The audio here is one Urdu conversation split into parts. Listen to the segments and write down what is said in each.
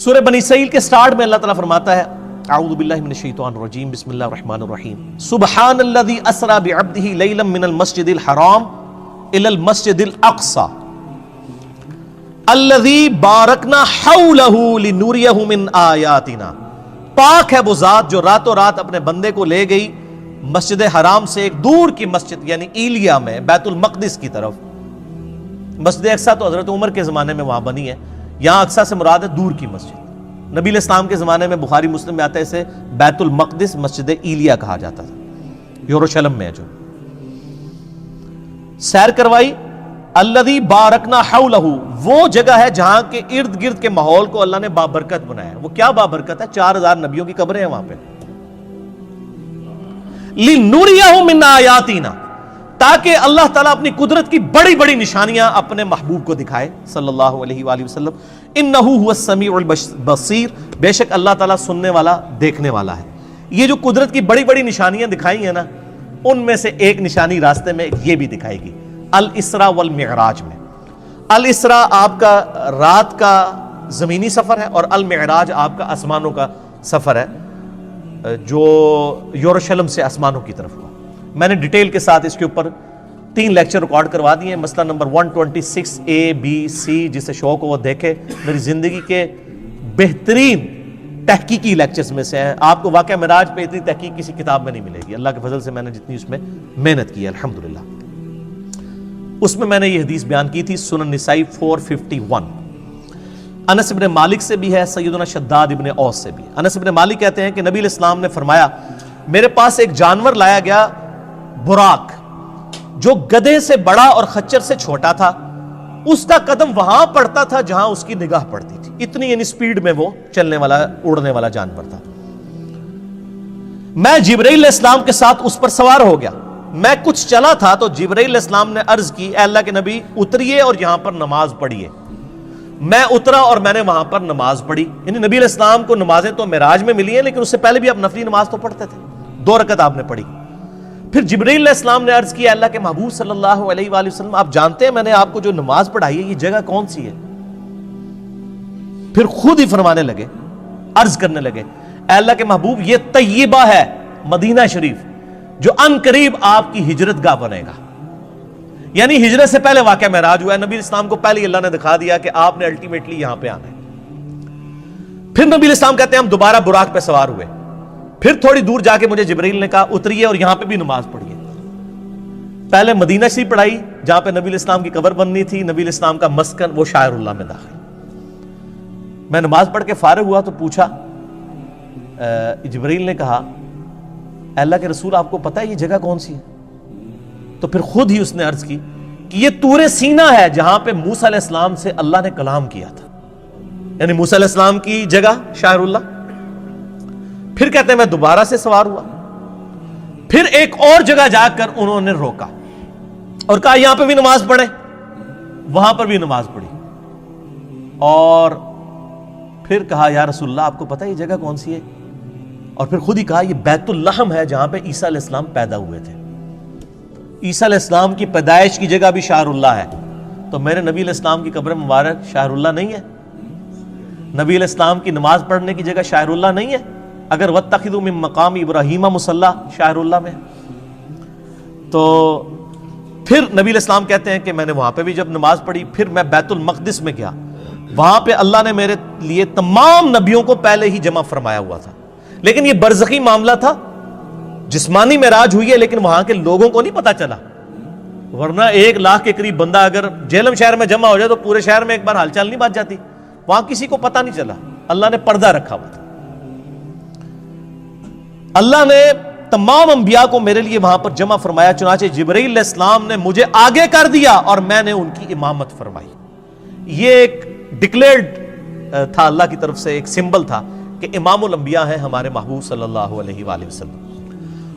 سورہ بنی اسرائیل کے سٹارٹ میں اللہ تعالیٰ فرماتا ہے اعوذ باللہ من الشیطان الرجیم بسم اللہ الرحمن الرحیم سبحان الذی اسری بعبدہ لیلا من المسجد الحرام الی المسجد الاقصی الذی بارکنا حولہ لنوریہ من آیاتنا. پاک ہے وہ ذات جو راتوں رات اپنے بندے کو لے گئی مسجد حرام سے ایک دور کی مسجد یعنی ایلیا میں بیت المقدس کی طرف. مسجد اقصی تو حضرت عمر کے زمانے میں وہاں بنی ہے, یہاں اقصی سے مراد ہے دور کی مسجد. نبی علیہ السلام کے زمانے میں بخاری مسلم میں آتا ہے اسے بیت المقدس مسجد ایلیا کہا جاتا تھا, یروشلم میں ہے جو. سیر کروائی. الذی بارکنا حولہ, وہ جگہ ہے جہاں کے ارد گرد کے ماحول کو اللہ نے بابرکت بنایا ہے. وہ کیا بابرکت ہے؟ 4000 نبیوں کی قبریں ہیں وہاں پہ. لنوریہ من آیاتنا, تاکہ اللہ تعالیٰ اپنی قدرت کی بڑی بڑی نشانیاں اپنے محبوب کو دکھائے صلی اللہ علیہ وآلہ وسلم. انہ هو السمیع البصیر, بے شک اللہ تعالیٰ سننے والا دیکھنے والا ہے. یہ جو قدرت کی بڑی بڑی نشانیاں دکھائی ہیں نا, ان میں سے ایک نشانی راستے میں یہ بھی دکھائے گی الاسراء والمعراج میں. الاسراء آپ کا رات کا زمینی سفر ہے اور المعراج آپ کا آسمانوں کا سفر ہے جو یروشلم سے آسمانوں کی طرف ہوا. میں نے ڈیٹیل کے ساتھ اس کے اوپر 3 لیکچر ریکارڈ کروا دیے ہیں. مسئلہ نمبر 126 A B C, جسے شوق ہو وہ دیکھے. میری زندگی کے بہترین تحقیقی لیکچرز میں سے ہیں. آپ کو واقعہ معراج پہ اتنی تحقیق کسی کتاب میں نہیں ملے گی. اللہ کے فضل سے میں نے جتنی اس میں محنت کی ہے الحمدللہ. اس میں نے یہ حدیث بیان کی تھی سنن نسائی 451. انس ابن مالک سے بھی ہے, سیدنا شداد ابن اوس سے بھی. انس ابن مالک کہتے ہیں کہ نبی علیہ السلام نے فرمایا میرے پاس ایک جانور لایا گیا براق, جو گدھے سے بڑا اور خچر سے چھوٹا تھا. اس کا قدم وہاں پڑتا تھا جہاں اس کی نگاہ پڑتی تھی. اتنی یعنی سپیڈ میں وہ چلنے والا اڑنے والا جانور تھا. میں جبرائیل علیہ السلام کے ساتھ اس پر سوار ہو گیا. میں کچھ چلا تھا تو جبرائیل علیہ السلام نے عرض کی اے اللہ کے نبی اتریے اور یہاں پر نماز پڑھیے. میں اترا اور میں نے وہاں پر نماز پڑھی. یعنی نبی علیہ السلام کو نمازیں تو معراج میں ملی ہیں, لیکن اس سے پہلے بھی آپ نفلی نماز تو پڑھتے تھے. 2 رکعت آپ نے پڑھی. پھر جبرائیل علیہ السلام نے عرض کیا اللہ کے محبوب صلی اللہ علیہ وآلہ وسلم, آپ جانتے ہیں میں نے آپ کو جو نماز پڑھائی ہے یہ جگہ کون سی ہے؟ پھر خود ہی فرمانے لگے, عرض کرنے لگے اے اللہ کے محبوب یہ طیبہ ہے, مدینہ شریف, جو ان قریب آپ کی ہجرت گاہ بنے گا. یعنی ہجرت سے پہلے واقعہ معراج ہوا ہے. نبی اسلام کو پہلے اللہ نے دکھا دیا کہ آپ نے الٹیمیٹلی یہاں پہ آنا ہے. پھر نبی اسلام کہتے ہیں ہم دوبارہ براق پہ سوار ہوئے. پھر تھوڑی دور جا کے مجھے جبرائیل نے کہا اتریے اور یہاں پہ بھی نماز پڑھیے. پہلے مدینہ شریف پڑھائی جہاں پہ نبی اسلام کی قبر بننی تھی. نبی اسلام کا مسکن وہ شاعر اللہ میں داخل. میں نماز پڑھ کے فارغ ہوا تو پوچھا, جبرائیل نے کہا اے اللہ کے رسول آپ کو پتہ ہے یہ جگہ کون سی ہے؟ تو پھر خود ہی اس نے عرض کی کہ یہ طور سینہ ہے جہاں پہ موسیٰ علیہ السلام سے اللہ نے کلام کیا تھا. یعنی موسیٰ علیہ السلام کی جگہ شاعر اللہ. پھر کہتے ہیں میں دوبارہ سے سوار ہوا. پھر ایک اور جگہ جا کر انہوں نے روکا اور کہا یہاں پہ بھی نماز پڑھیں. وہاں پر بھی نماز پڑھی اور پھر کہا یا رسول اللہ آپ کو پتہ ہے یہ جگہ کون سی ہے؟ اور پھر خود ہی کہا یہ بیت اللحم ہے جہاں پہ عیسیٰ علیہ السلام پیدا ہوئے تھے. عیسیٰ علیہ السلام کی پیدائش کی جگہ بھی شاعر اللہ ہے. تو میرے نبی علیہ السلام کی قبر مبارک شاعر اللہ نہیں ہے؟ نبی علیہ السلام کی نماز پڑھنے کی جگہ شاعر اللہ نہیں ہے؟ اگر وَاتَّخِذُوا مِن مَّقَامِ إِبْرَاهِيمَ مُصَلَّى شاعر اللہ میں. تو پھر نبی علیہ السلام کہتے ہیں کہ میں نے وہاں پہ بھی جب نماز پڑھی پھر میں بیت المقدس میں گیا. وہاں پہ اللہ نے میرے لیے تمام نبیوں کو پہلے ہی جمع فرمایا ہوا تھا. لیکن یہ برزخی معاملہ تھا, جسمانی معراج ہوئی ہے لیکن وہاں کے لوگوں کو نہیں پتا چلا. ورنہ 1 لاکھ کے قریب بندہ اگر جہلم شہر میں جمع ہو جائے تو پورے شہر میں ایک بار ہلچل نہیں بچ جاتی. وہاں کسی کو پتا نہیں چلا, اللہ نے پردہ رکھا ہوا تھا. اللہ نے تمام انبیاء کو میرے لیے وہاں پر جمع فرمایا. چنانچہ جبرائیل علیہ السلام نے مجھے آگے کر دیا اور میں نے ان کی امامت فرمائی. یہ ایک ڈکلیئرڈ تھا اللہ کی طرف سے, ایک سمبل تھا کہ امام الانبیاء ہیں ہمارے محبوب صلی اللہ علیہ وآلہ وسلم.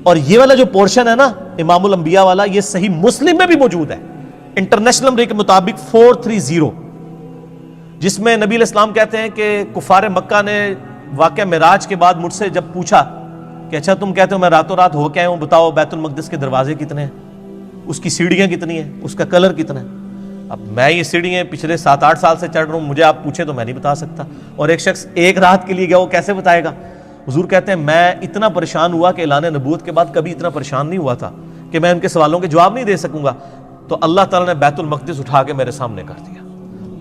اور یہ والا جو پورشن ہے نا امام الانبیاء والا, یہ صحیح مسلم میں بھی موجود ہے انٹرنیشنل نمبر کے مطابق 430, جس میں نبی علیہ السلام کہتے ہیں کہ کفار مکہ نے واقعہ معراج کے بعد مجھ سے جب پوچھا کہ اچھا تم کہتے ہو میں راتوں رات ہو کے آیا ہوں, بتاؤ بیت المقدس کے دروازے کتنے ہیں, اس کی سیڑھیاں کتنی ہیں, اس کا کلر کتنا ہے؟ اب میں یہ سیڑھیاں پچھلے 7-8 سال سے چڑھ رہا ہوں, مجھے آپ پوچھیں تو میں نہیں بتا سکتا. اور ایک شخص ایک رات کے لیے گیا, وہ کیسے بتائے گا؟ حضور کہتے ہیں میں اتنا پریشان ہوا کہ اعلان نبوت کے بعد کبھی اتنا پریشان نہیں ہوا تھا کہ میں ان کے سوالوں کے جواب نہیں دے سکوں گا. تو اللہ تعالیٰ نے بیت المقدس اٹھا کے میرے سامنے کر دیا.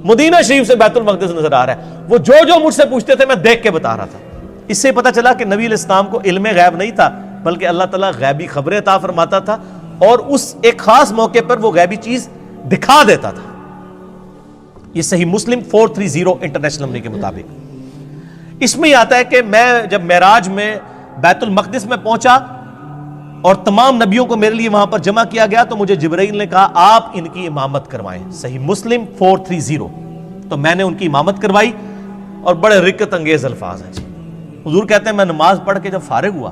مدینہ شریف سے بیت المقدس نظر آ رہا ہے. وہ جو مجھ سے پوچھتے تھے میں دیکھ کے بتا رہا تھا. اس سے پتہ چلا کہ نبی علیہ السلام کو علم غیب نہیں تھا, بلکہ اللہ تعالیٰ غیبی خبریں عطا فرماتا تھا, اور اس ایک خاص موقع پر وہ غیبی چیز دکھا دیتا تھا. یہ صحیح مسلم 430 انٹرنیشنل نمبر کے مطابق. اس میں یہ آتا ہے کہ میں جب معراج میں بیت المقدس میں پہنچا اور تمام نبیوں کو میرے لیے وہاں پر جمع کیا گیا, تو مجھے جبرائیل نے کہا آپ ان کی امامت کروائیں. صحیح مسلم 430. تو میں نے ان کی امامت کروائی, اور بڑے رکت انگیز الفاظ ہیں جی. حضور کہتے ہیں میں نماز پڑھ کے جب فارغ ہوا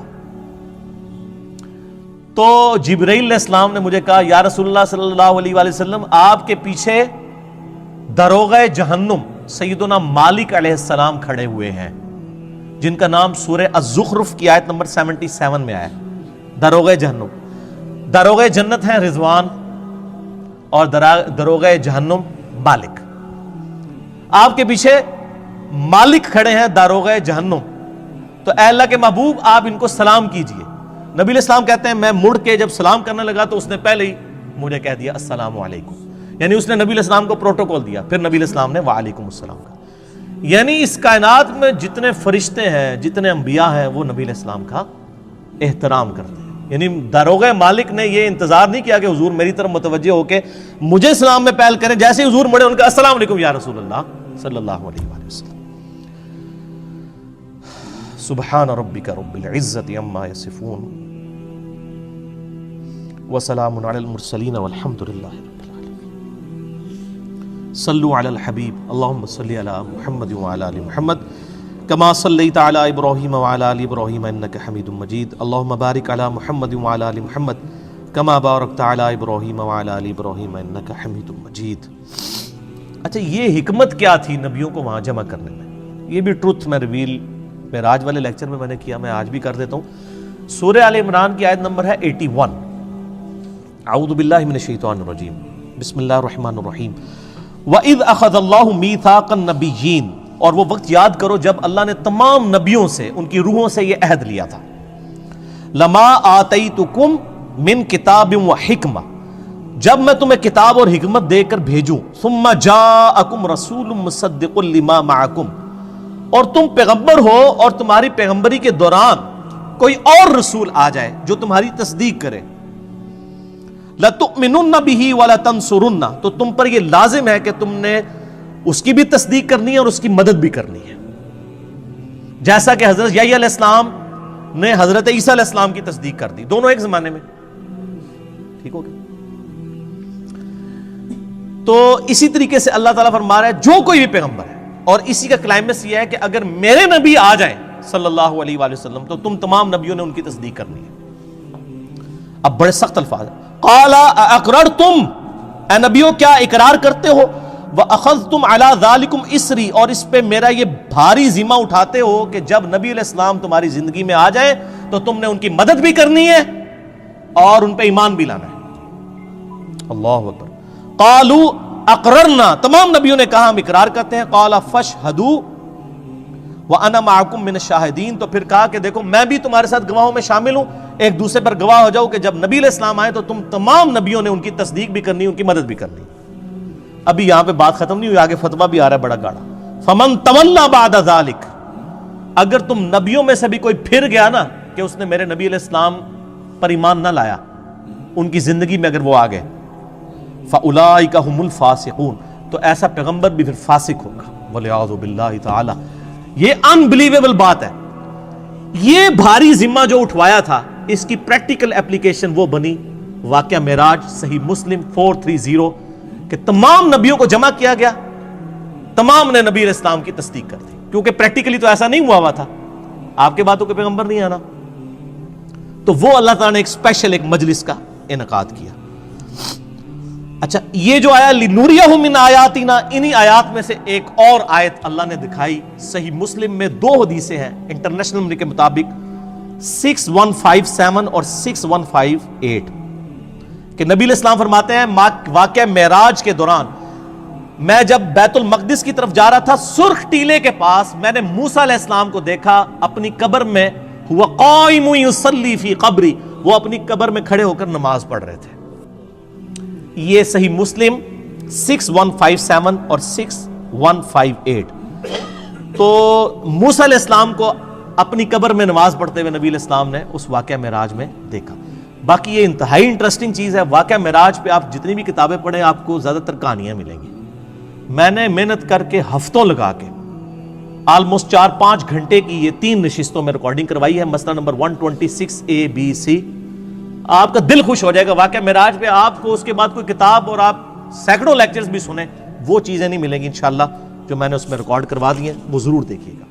تو جبرائیل علیہ السلام نے مجھے کہا یا رسول اللہ صلی اللہ علیہ وآلہ وسلم, آپ کے پیچھے داروغہ جہنم سیدنا مالک علیہ السلام کھڑے ہوئے ہیں, جن کا نام سورہ الزخرف کی آیت نمبر 77 میں آیا. داروغہ جہنم, داروغہ جنت ہیں رضوان, اور داروغہ جہنم مالک. آپ کے پیچھے مالک کھڑے ہیں داروغہ جہنم, تو اے اللہ کے محبوب آپ ان کو سلام کیجئے. نبی علیہ السلام کہتے ہیں میں مڑ کے جب سلام کرنے لگا تو اس نے پہلے ہی مجھے کہہ دیا السلام علیکم, یعنی اس نے نبی علیہ السلام کو پروٹوکول دیا. پھر نبی علیہ السلام نے وعلیکم السلام کہا. یعنی اس کائنات میں جتنے فرشتے ہیں, جتنے انبیاء ہیں, وہ نبی علیہ السلام کا احترام کرتے ہیں. یعنی داروغہ مالک نے یہ انتظار نہیں کیا کہ حضور میری طرف متوجہ ہو کے مجھے سلام میں پہل کریں. جیسے حضور مڑے ان کا السلام علیکم یا رسول اللہ صلی اللہ علیہ وآلہ وسلم. سبحان ربک رب العزت عما یصفون وسلام علی المرسلین والحمد للہ رب العالمین. صلوا علی الحبیب اللہم صلی علی محمد وعلی آل محمد کما صلیت علی ابراہیم وعلی آل ابراہیم انک حمید مجید. اللہم بارک علی محمد وعلی آل محمد کما بارکت علی ابراہیم وعلی آل ابراہیم انک حمید مجید. اچھا, یہ حکمت کیا تھی نبیوں کو وہاں جمع کرنے میں؟ یہ بھی ٹروتھ میں ریویل معراج والے لیکچر میں نے کیا, میں آج بھی کر دیتا ہوں. سورہ آل عمران کی آیت نمبر ہے 81. اعوذ باللہ من الشیطان الرجیم, بسم اللہ الرحمن الرحیم. وَإِذْ أَخَذَ اللَّهُ مِيثَاقَ النَّبِيِّينَ, اور وہ وقت یاد کرو جب اللہ نے تمام نبیوں سے, ان کی روحوں سے یہ عہد لیا تھا. لَمَا آتَيْتُكُمْ مِنْ كِتَابٍ وَحِكْمَةٍ, جب میں تمہیں کتاب اور حکمت دے کر بھیجوں. ثُمَّ جَاءَكُمْ رَسُولٌ مُصَدِّقٌ لِمَا مَعَكُمْ, اور تم پیغمبر ہو اور تمہاری پیغمبری کے دوران کوئی اور رسول آ جائے جو تمہاری تصدیق کرے. لَتُؤْمِنُنَّ بِهِ وَلَتَنْصُرُنَّ, تو تم پر یہ لازم ہے کہ تم نے اس کی بھی تصدیق کرنی ہے اور اس کی مدد بھی کرنی ہے, جیسا کہ حضرت یحییٰ علیہ السلام نے حضرت عیسیٰ علیہ السلام کی تصدیق کر دی, دونوں ایک زمانے میں. ٹھیک ہو گیا؟ تو اسی طریقے سے اللہ تعالیٰ فرما رہا ہے جو کوئی بھی پیغمبر ہے, اور اسی کا کلائمیکس یہ ہے کہ اگر میرے نبی آ جائیں صلی اللہ علیہ وآلہ وسلم تو تم تمام نبیوں نے ان کی تصدیق کرنی ہے. اب بڑے سخت الفاظ ہیں. قال اقررتم, اے نبیوں کیا اقرار کرتے ہو, واخذتم علی ذالکم اسری, اور اس پہ میرا یہ بھاری ذمہ اٹھاتے ہو کہ جب نبی علیہ السلام تمہاری زندگی میں آ جائیں تو تم نے ان کی مدد بھی کرنی ہے اور ان پہ ایمان بھی لانا ہے. اللہ اکبر. قالوا اقررنا, تمام نبیوں نے کہا ہم اقرار کرتے ہیں. قال فاشهدوا وانا معكم من الشاهدین, تو پھر کہا کہ دیکھو میں بھی تمہارے ساتھ گواہوں میں شامل ہوں, ایک دوسرے پر گواہ ہو جاؤ کہ جب نبی علیہ السلام آئے تو تم تمام نبیوں نے ان کی تصدیق بھی کرنی, ان کی مدد بھی کرنی. ابھی یہاں پہ بات ختم نہیں ہوئی, آگے فتویٰ بھی آ رہا ہے بڑا گاڑا. فمن تولى بعد ذلك, اگر تم نبیوں میں سے بھی کوئی پھر گیا نا کہ اس نے میرے نبی علیہ السلام پر ایمان نہ لایا, ان کی زندگی میں اگر وہ آ گئے, فَأُولَئِكَ هُمُ الْفَاسِقُونَ, تو ایسا پیغمبر بھی پھر فاسق ہوگا. وَلِعَاذُ بِاللَّهِ تَعَالَى. یہ انبلیویبل بات ہے. یہ بھاری ذمہ جو اٹھوایا تھا, اس کی پریکٹیکل اپلیکیشن وہ بنی واقعہ معراج, صحیح مسلم 430, کہ تمام نبیوں کو جمع کیا گیا, تمام نے نبی علیہ السلام کی تصدیق کر دی, کیونکہ پریکٹیکلی تو ایسا نہیں ہوا تھا, آپ کے باتوں کے پیغمبر نہیں آنا. تو وہ اللہ تعالیٰ نے ایک اسپیشل ایک مجلس کا انعقاد کیا. اچھا, یہ جو آیا لِنُرِيَهُ مِنْ آیَاتِنَا, انہی آیات میں سے ایک اور آیت اللہ نے دکھائی. صحیح مسلم میں 2 حدیثیں ہیں انٹرنیشنل نمبر کے مطابق 6157 اور 6158, کہ نبی علیہ السلام فرماتے ہیں واقعہ معراج کے دوران میں جب بیت المقدس کی طرف جا رہا تھا، سرخ ٹیلے کے پاس میں نے موسیٰ علیہ السلام کو دیکھا اپنی قبر میں، ہوا قائم یصلی فی قبری، وہ اپنی قبر میں کھڑے ہو کر نماز پڑھ رہے تھے۔ یہ صحیح مسلم 6157 اور 6158۔ تو موسیٰ علیہ السلام کو اپنی قبر میں نماز پڑھتے ہوئے نبی علیہ السلام نے اس واقعہ معراج میں دیکھا۔ باقی یہ انتہائی انٹرسٹنگ چیز ہے، واقعہ معراج پہ آپ جتنی بھی کتابیں پڑھیں آپ کو زیادہ تر کہانیاں ملیں گی۔ میں نے محنت کر کے ہفتوں لگا کے آلموسٹ 4-5 گھنٹے کی یہ 3 نشستوں میں ریکارڈنگ کروائی ہے، مسئلہ نمبر 126 ABC۔ آپ کا دل خوش ہو جائے گا، واقعہ معراج پہ آپ کو اس کے بعد کوئی کتاب اور آپ سینکڑوں لیکچرز بھی سنیں، وہ چیزیں نہیں ملیں گی انشاءاللہ جو میں نے اس میں ریکارڈ کروا دی ہیں، وہ ضرور دیکھیے گا۔